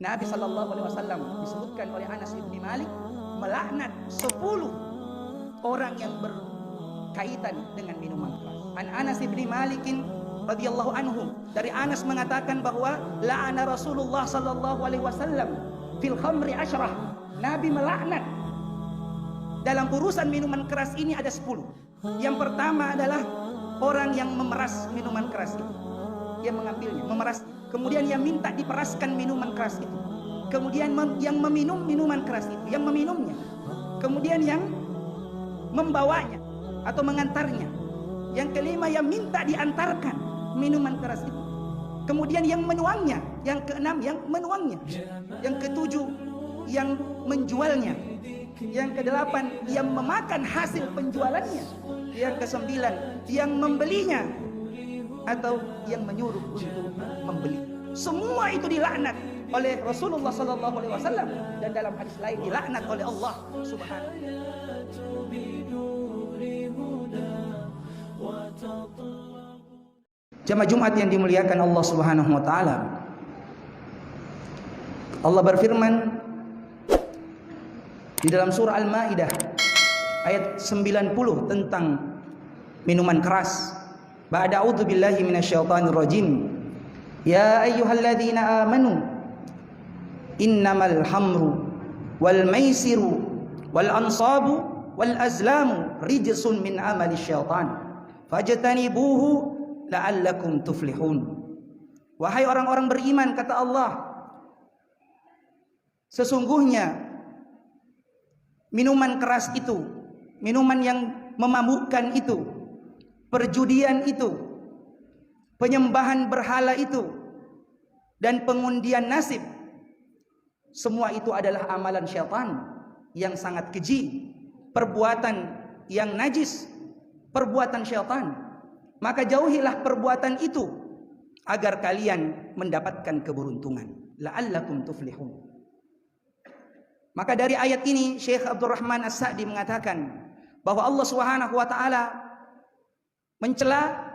Nabi SAW disebutkan oleh Anas bin Malik melaknat 10 orang yang berkaitan dengan minuman keras. An Anas bin Malik radhiyallahu anhu, dari Anas mengatakan bahwa la'ana Rasulullah sallallahu alaihi wasallam fil khamri asyrah. Nabi melaknat dalam urusan minuman keras ini ada 10. Yang pertama adalah orang yang memeras minuman keras itu. Dia mengambilnya, memeras. Kemudian yang minta diperaskan minuman keras itu. Kemudian yang meminum minuman keras itu, yang meminumnya. Kemudian yang membawanya atau mengantarnya. Yang kelima yang minta diantarkan minuman keras itu. Kemudian yang menuangnya. Yang keenam yang menuangnya. Yang ketujuh yang menjualnya. Yang kedelapan yang memakan hasil penjualannya. Yang kesembilan yang membelinya atau yang menyuruh untuk membeli. Semua itu dilaknat oleh Rasulullah SAW, dan dalam hadis lain dilaknat oleh Allah Subhanahu. Jamaah Jumat yang dimuliakan Allah Subhanahu wa taala. Allah berfirman di dalam surah Al-Maidah ayat 90 tentang minuman keras. Ba'da a'udzu billahi minasyaitonir rajim. Ya ayyuhalladzina amanu innamal hamru wal maisiru wal ansabu wal azlamu rijsun min amali syaitan fajtanibuhu la'allakum tuflihun. Wahai orang-orang beriman, kata Allah, sesungguhnya minuman keras itu, minuman yang memabukkan itu, perjudian itu, penyembahan berhala itu, dan pengundian nasib, semua itu adalah amalan syaitan yang sangat keji, perbuatan yang najis, perbuatan syaitan. Maka jauhilah perbuatan itu agar kalian mendapatkan keberuntungan. La'allakum tuflihun. Maka dari ayat ini Syekh Abdurrahman As-Sa'di mengatakan bahwa Allah Subhanahu wa taala mencela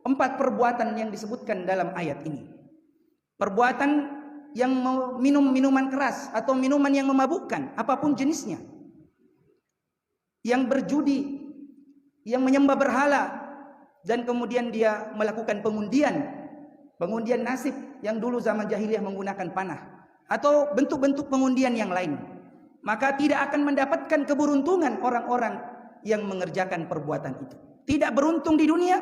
4 perbuatan yang disebutkan dalam ayat ini. Perbuatan yang minum minuman keras atau minuman yang memabukkan, apapun jenisnya. Yang berjudi, yang menyembah berhala, dan kemudian dia melakukan pengundian nasib yang dulu zaman jahiliyah menggunakan panah, atau bentuk-bentuk pengundian yang lain. Maka tidak akan mendapatkan keberuntungan orang-orang yang mengerjakan perbuatan itu. Tidak beruntung di dunia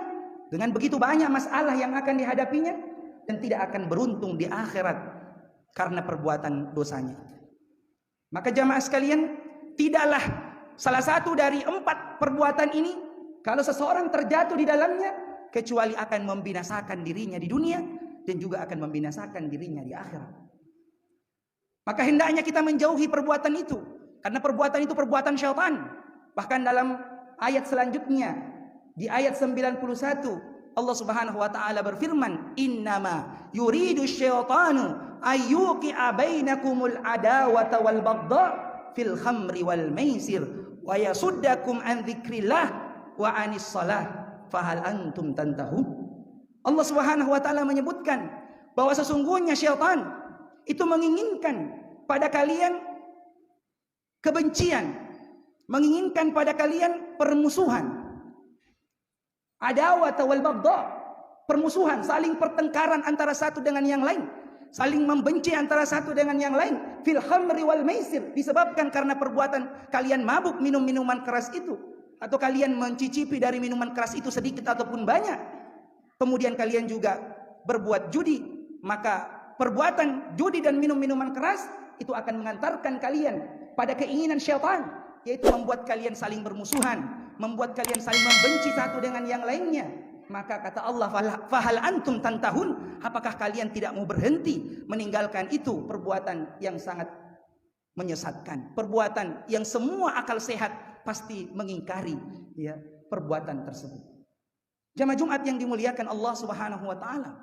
dengan begitu banyak masalah yang akan dihadapinya, dan tidak akan beruntung di akhirat karena perbuatan dosanya. Maka jamaah sekalian, tidaklah salah satu dari 4 perbuatan ini kalau seseorang terjatuh di dalamnya kecuali akan membinasakan dirinya di dunia dan juga akan membinasakan dirinya di akhirat. Maka hendaknya kita menjauhi perbuatan itu, karena perbuatan itu perbuatan syaitan. Bahkan dalam ayat selanjutnya di ayat 91 Allah Subhanahu wa taala berfirman, "Innama yuridu syaitanu ayyuqi'a bainakumul adawata wal baghdha fil khamri wal maisir wa yasuddakum an dzikrillah wa anis shalah fahal antum tantahun." Allah Subhanahu wa taala menyebutkan bahwa sesungguhnya syaitan itu menginginkan pada kalian kebencian, menginginkan pada kalian permusuhan. Adawat wal baghdha, permusuhan, saling pertengkaran antara satu dengan yang lain, saling membenci antara satu dengan yang lain. Fil khamri wal maisir, disebabkan karena perbuatan kalian mabuk minum minuman keras itu, atau kalian mencicipi dari minuman keras itu sedikit ataupun banyak. Kemudian kalian juga berbuat judi. Maka perbuatan judi dan minum minuman keras itu akan mengantarkan kalian pada keinginan syaitan, yaitu membuat kalian saling bermusuhan, membuat kalian saling membenci satu dengan yang lainnya. Maka kata Allah, fahal antum tantahun, apakah kalian tidak mau berhenti meninggalkan itu? Perbuatan yang sangat menyesatkan, perbuatan yang semua akal sehat pasti mengingkari ya perbuatan tersebut. Jamaah Jumat yang dimuliakan Allah Subhanahu wa taala,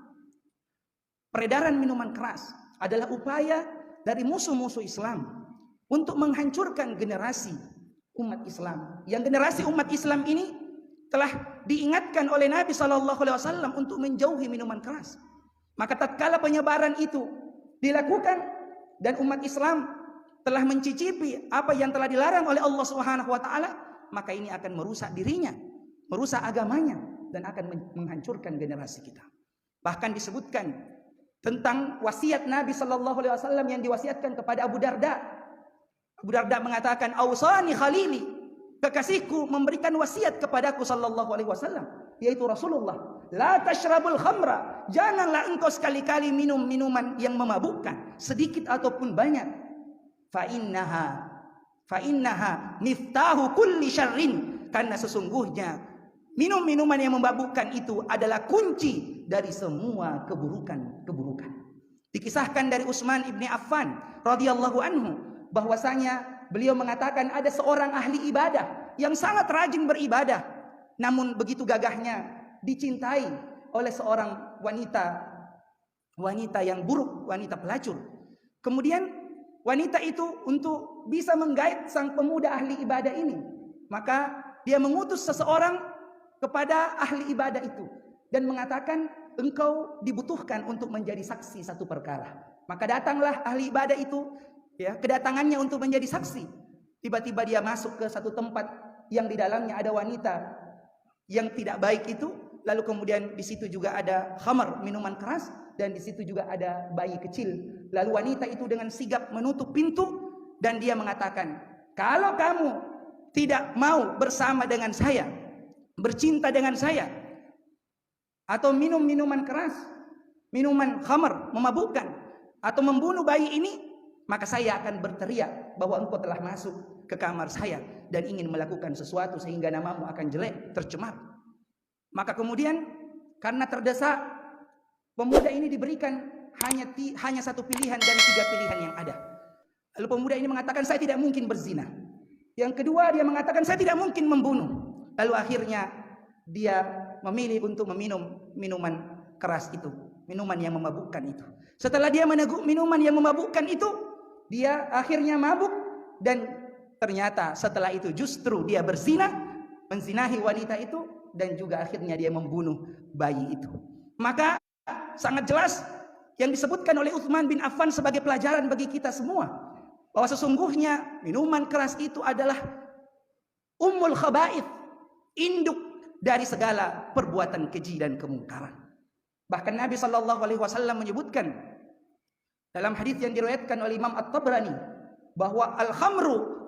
peredaran minuman keras adalah upaya dari musuh-musuh Islam untuk menghancurkan generasi umat Islam. Yang generasi umat Islam ini telah diingatkan oleh Nabi SAW untuk menjauhi minuman keras. Maka tatkala penyebaran itu dilakukan, dan umat Islam telah mencicipi apa yang telah dilarang oleh Allah Subhanahu wa taala, maka ini akan merusak dirinya, merusak agamanya, dan akan menghancurkan generasi kita. Bahkan disebutkan tentang wasiat Nabi sallallahu alaihi wasallam yang diwasiatkan kepada Abu Darda. Abu Darda mengatakan, "Ausani khalili," kekasihku memberikan wasiat kepadaku sallallahu alaihi wasallam, yaitu Rasulullah, "La tashrabul khamra," janganlah engkau sekali-kali minum minuman yang memabukkan, sedikit ataupun banyak. Fa innaha miftahu kulli syarrin, karena sesungguhnya minum-minuman yang memabukkan itu adalah kunci dari semua keburukan. Dikisahkan dari Utsman ibni Affan radhiyallahu anhu bahwasanya beliau mengatakan ada seorang ahli ibadah yang sangat rajin beribadah, namun begitu gagahnya dicintai oleh seorang wanita yang buruk, wanita pelacur. Kemudian wanita itu untuk bisa menggait sang pemuda ahli ibadah ini, maka dia mengutus seseorang kepada ahli ibadah itu dan mengatakan, engkau dibutuhkan untuk menjadi saksi satu perkara. Maka datanglah ahli ibadah itu, kedatangannya untuk menjadi saksi. Tiba-tiba dia masuk ke satu tempat yang di dalamnya ada wanita yang tidak baik itu, lalu kemudian di situ juga ada khamar, minuman keras, dan di situ juga ada bayi kecil. Lalu wanita itu dengan sigap menutup pintu dan dia mengatakan, kalau kamu tidak mau bersama dengan saya, bercinta dengan saya, atau minum minuman keras, minuman khamar, memabukkan, atau membunuh bayi ini, maka saya akan berteriak bahwa engkau telah masuk ke kamar saya dan ingin melakukan sesuatu sehingga namamu akan jelek, tercemar. Maka kemudian karena terdesak, pemuda ini diberikan hanya satu pilihan dari 3 pilihan yang ada. Lalu pemuda ini mengatakan, saya tidak mungkin berzina. Yang kedua, dia mengatakan, saya tidak mungkin membunuh. Lalu akhirnya dia memilih untuk meminum minuman keras itu, minuman yang memabukkan itu. Setelah dia meneguk minuman yang memabukkan itu, dia akhirnya mabuk, dan ternyata setelah itu justru dia berzina, menzinahi wanita itu, dan juga akhirnya dia membunuh bayi itu. Maka sangat jelas yang disebutkan oleh Utsman bin Affan sebagai pelajaran bagi kita semua, bahwa sesungguhnya minuman keras itu adalah ummul khaba'ith, induk dari segala perbuatan keji dan kemungkaran. Bahkan Nabi sallallahu alaihi wasallam menyebutkan dalam hadis yang diriwayatkan oleh Imam At-Tabrani bahwa al-khamru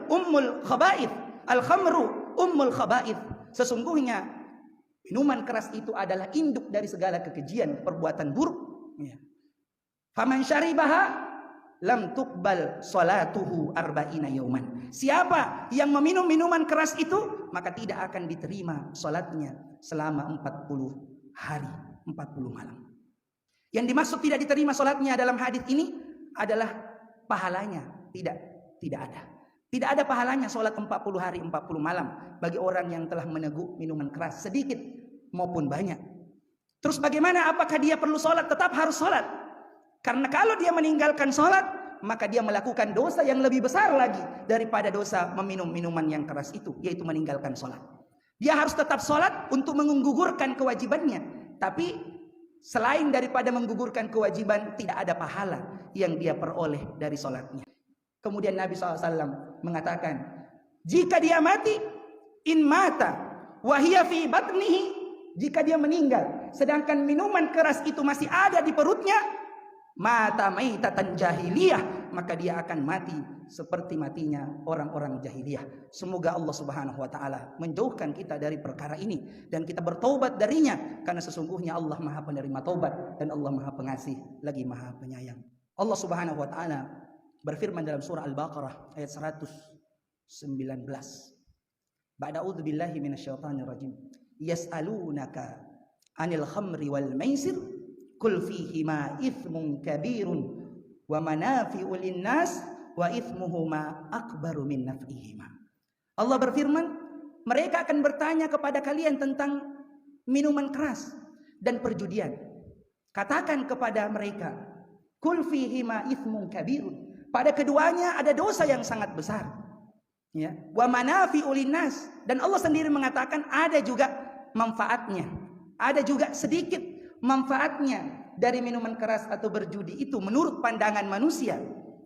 ummul khaba'ith, al-khamru ummul khaba'ith, sesungguhnya minuman keras itu adalah induk dari segala kekejian, perbuatan buruk. Faman syaribaha lam tuqbal salatuhu arba'ina yauman. Siapa yang meminum minuman keras itu, maka tidak akan diterima salatnya selama 40 hari, 40 malam. Yang dimaksud tidak diterima salatnya dalam hadis ini adalah pahalanya tidak ada. Tidak ada pahalanya salat 40 hari 40 malam bagi orang yang telah meneguk minuman keras, sedikit maupun banyak. Terus bagaimana, apakah dia perlu salat? Tetap harus salat. Karena kalau dia meninggalkan sholat, maka dia melakukan dosa yang lebih besar lagi daripada dosa meminum minuman yang keras itu, yaitu meninggalkan sholat. Dia harus tetap sholat untuk menggugurkan kewajibannya. Tapi selain daripada menggugurkan kewajiban, tidak ada pahala yang dia peroleh dari sholatnya. Kemudian Nabi SAW mengatakan, jika dia mati, in mata wahia fi batnihi, jika dia meninggal sedangkan minuman keras itu masih ada di perutnya, mata maitatan jahiliyah, maka dia akan mati seperti matinya orang-orang jahiliyah. Semoga Allah Subhanahu wa taala menjauhkan kita dari perkara ini dan kita bertaubat darinya, karena sesungguhnya Allah Maha penerima taubat dan Allah Maha pengasih lagi Maha penyayang. Allah Subhanahu wa taala berfirman dalam surah Al-Baqarah ayat 119. Ba'da a'udzubillahi minasyaitonir rajim. Yas'alunaka 'anil khamri wal maisir kul fihima ithmun kabirun wa manafi'u linnas wa ithmuhuma akbaru min naf'ihima. Allah berfirman, mereka akan bertanya kepada kalian tentang minuman keras dan perjudian. Katakan kepada mereka, kul fihima ithmun kabirun, pada keduanya ada dosa yang sangat besar. Ya, wa manafi'u linnas, dan Allah sendiri mengatakan ada juga manfaatnya, ada juga sedikit manfaatnya dari minuman keras atau berjudi itu menurut pandangan manusia,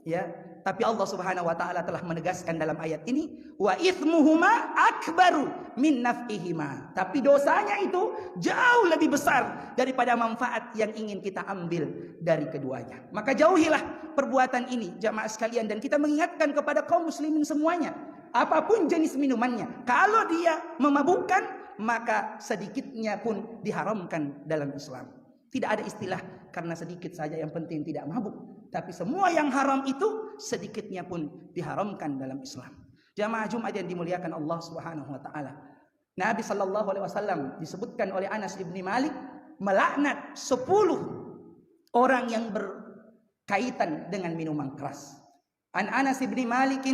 ya, tapi Allah Subhanahu wa taala telah menegaskan dalam ayat ini, wa itsmuhuma akbaru min naf'ihima. Tapi dosanya itu jauh lebih besar daripada manfaat yang ingin kita ambil dari keduanya. Maka jauhilah perbuatan ini jamaah sekalian, dan kita mengingatkan kepada kaum muslimin semuanya, apapun jenis minumannya, kalau dia memabukkan, maka sedikitnya pun diharamkan dalam Islam. Tidak ada istilah karena sedikit saja yang penting tidak mabuk, tapi semua yang haram itu sedikitnya pun diharamkan dalam Islam. Jamaah Jumat yang dimuliakan Allah Subhanahu wa taala. Nabi sallallahu alaihi wasallam disebutkan oleh Anas bin Malik melaknat 10 orang yang berkaitan dengan minuman keras. An Anas bin Malik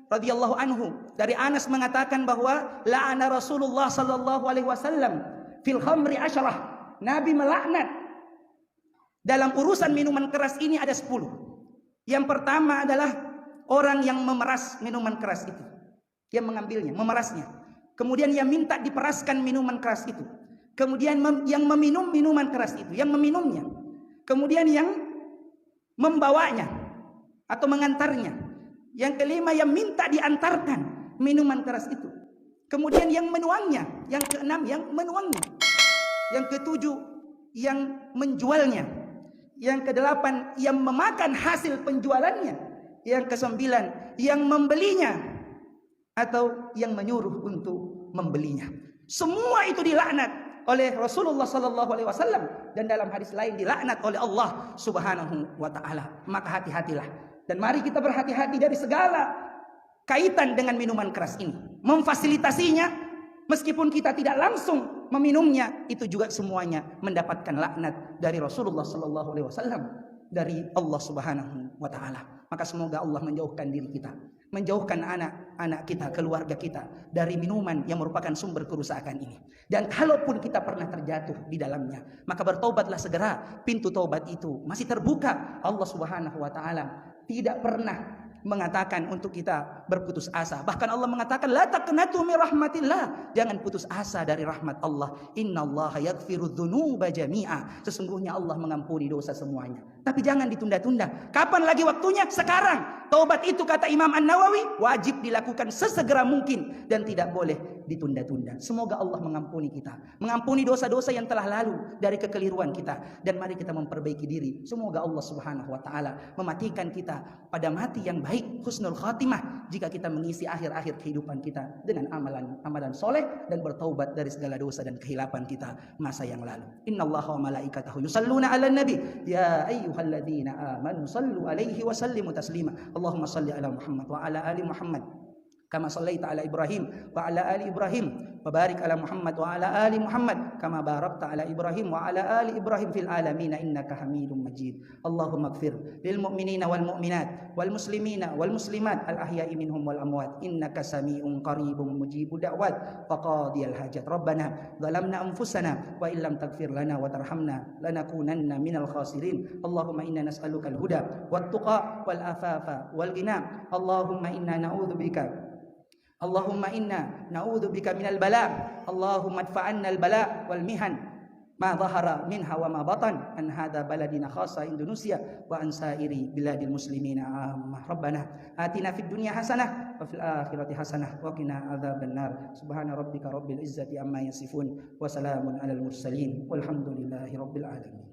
radhiyallahu anhu, dari Anas mengatakan bahwa la'ana Rasulullah sallallahu alaihi wasallam fil khamri 10. Nabi melaknat dalam urusan minuman keras ini ada 10. Yang pertama adalah orang yang memeras minuman keras itu, yang mengambilnya, memerasnya, kemudian yang minta diperaskan minuman keras itu, kemudian yang meminum minuman keras itu, yang meminumnya, kemudian yang membawanya atau mengantarnya, yang kelima yang minta diantarkan minuman keras itu, kemudian yang menuangnya, yang keenam yang menuangnya, yang ketujuh yang menjualnya, yang kedelapan yang memakan hasil penjualannya, yang kesembilan yang membelinya atau yang menyuruh untuk membelinya. Semua itu dilaknat oleh Rasulullah sallallahu alaihi wasallam, dan dalam hadis lain dilaknat oleh Allah Subhanahu wa taala. Maka hati-hatilah, dan mari kita berhati-hati dari segala kaitan dengan minuman keras ini. Memfasilitasinya, meskipun kita tidak langsung meminumnya, itu juga semuanya mendapatkan laknat dari Rasulullah sallallahu alaihi wasallam, dari Allah Subhanahu wa taala. Maka semoga Allah menjauhkan diri kita, menjauhkan anak-anak kita, keluarga kita dari minuman yang merupakan sumber kerusakan ini. Dan kalaupun kita pernah terjatuh di dalamnya, maka bertobatlah segera. Pintu taubat itu masih terbuka. Allah Subhanahu wa taala tidak pernah mengatakan untuk kita berputus asa. Bahkan Allah mengatakan la taqnatu min rahmatillah, jangan putus asa dari rahmat Allah. Innallaha yaghfiru dzunuba jami'a, sesungguhnya Allah mengampuni dosa semuanya. Tapi jangan ditunda-tunda. Kapan lagi waktunya? Sekarang. Taubat itu, kata Imam An-Nawawi, wajib dilakukan sesegera mungkin dan tidak boleh ditunda-tunda. Semoga Allah mengampuni kita, mengampuni dosa-dosa yang telah lalu dari kekeliruan kita, dan mari kita memperbaiki diri. Semoga Allah Subhanahu wa taala mematikan kita pada mati yang baik, husnul khatimah, jika kita mengisi akhir-akhir kehidupan kita dengan amalan soleh dan bertaubat dari segala dosa dan kehilapan kita masa yang lalu. Innallaha wa malaikatahu yusalluna 'alan nabi ya ayyuhalladzina amanu sallu 'alaihi wa sallimu taslima. Allahumma salli ala Muhammad wa ala ali Muhammad kama sallaita ala Ibrahim wa ala ali Ibrahim wa barik ala Muhammad wa ala ali Muhammad kama barakta ala Ibrahim wa ala ali Ibrahim fil alamin innaka Hamidum Majid. Allahumma ighfir lil mu'minina wal mu'minat wal muslimina wal muslimat al ahya'i minhum wal amwat innaka sami'un qaribun mujibud da'wat wa qadiyal hajat. Rabbana zalamna anfusana wa illam taghfir lana wa tarhamna lanakunanna minal khasirin. Allahumma inna nas'aluka al huda wat tuqa wal afafa wal ghina. Allahumma inna na'udzubika minal bala. Allahumma adfa'anna al bala wal mihan ma dhahara minha wa ma batan an hadha baladina khassa Indonesia wa an sairi biladil muslimina ammah. Rabbana atina fid dunya hasanah wa fil akhirati hasanah wa qina adzaban nar. Subhana rabbika rabbil izzati amma yasifun wa salamun alal mursalin walhamdulillahi rabbil alamin.